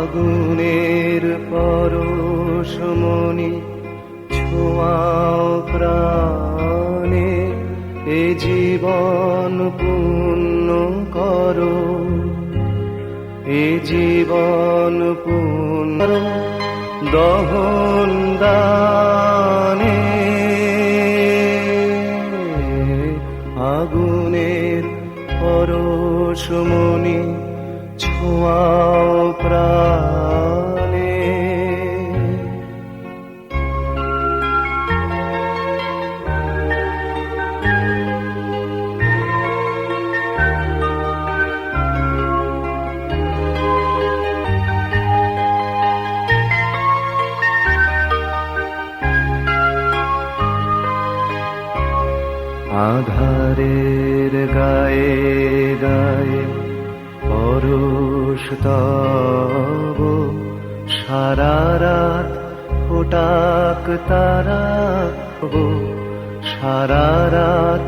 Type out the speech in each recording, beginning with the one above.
আগুনের পরশমণি ছোঁয়াও প্রাণে, এ জীবন পূর্ণ করো, এ জীবন পূর্ণ দহন দানে। আগুনের পরশমণি ছোঁয়াও প্রাণে। আধারের গায়ে গায়ে পরশ তব, সারা রাত ফোটাক তারা, সারা রাত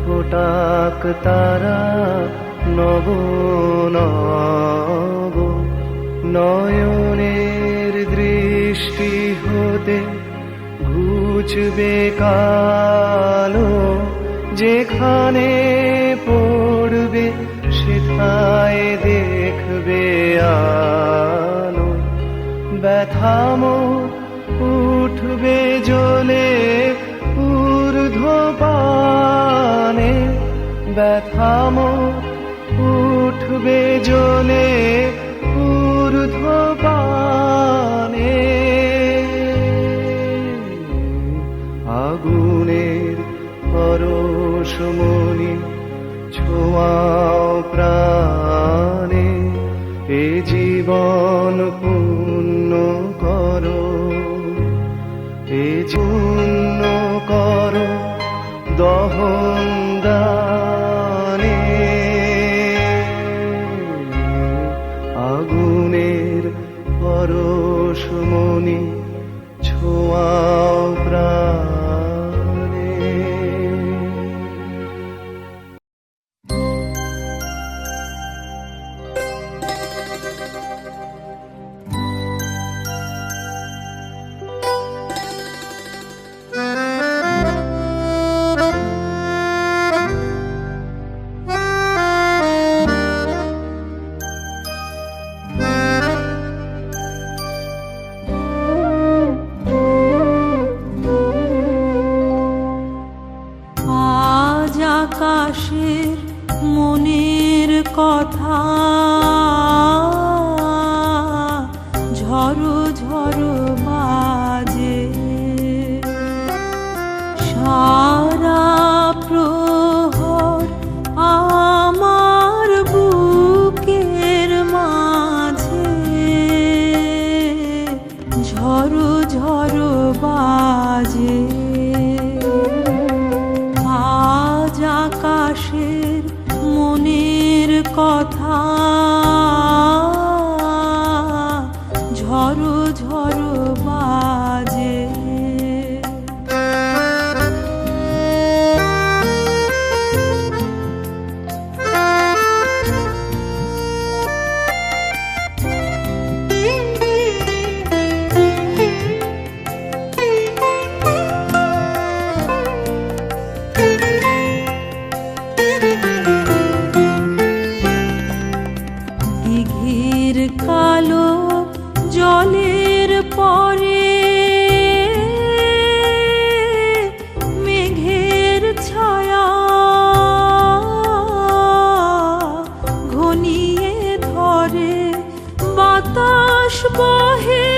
ফোটাক তারা নব নব। নয়নের দৃষ্টি হতে ঘুচবে কালো, যেখানে পড়বে সেথায় দেখবে আলো। ব্যথামো উঠবে জ্বলে ঊর্ধ্বপানে, ব্যথামো উঠবে জ্বলে ঊর্ধ্বপানে। আগুনের পরশমণি ছোঁয়াও প্রাণে, এ জীবন পূর্ণ করো, এ পূর্ণ করো দহন দানে। আগুনের পরশমণি ছোঁয়াও প্রাণে। আকাশের মনের কথা ঝড়ো ঝড়ো বাজে, সারা প্রহর আমার বুকের মাঝে ঝড়ো ঝড়ো বাজে। আকাশের মনের কথা ঝড়ো ঝড়ো বাজে। দিঘির কালো জলের পরে মেঘের ছায়া ঘনিয়ে ধরে, বাতাস বহে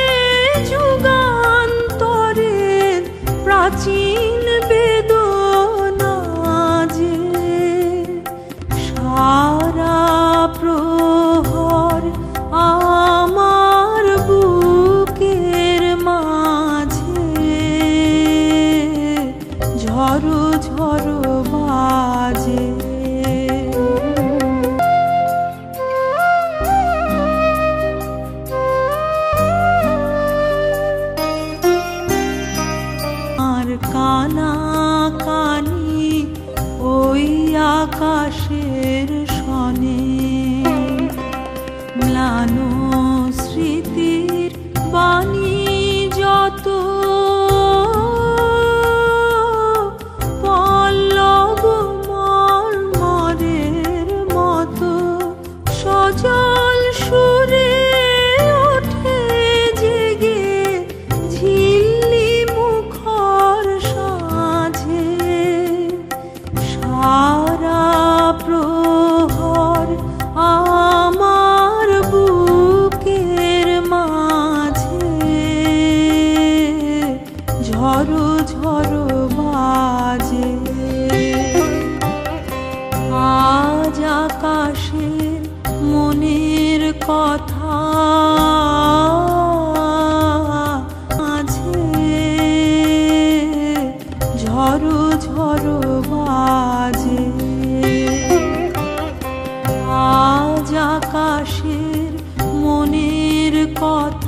যুগান্তরের প্রাচীন বেদনা যে। সারা প্রহর আমার বুকের মাঝে ঝড়ো ঝড়ো বাজে। আর গজল সুরে ওঠে জেগে ঝিল্লি মুখর সাঁঝে, সারা প্রহর আমার বুকের মাঝে ঝড়ো ঝড়ো বাজে। আজ আকাশের মনের কথা আছে ঝড়ো ঝড়ো বাজে। আজ আকাশের মনের কথা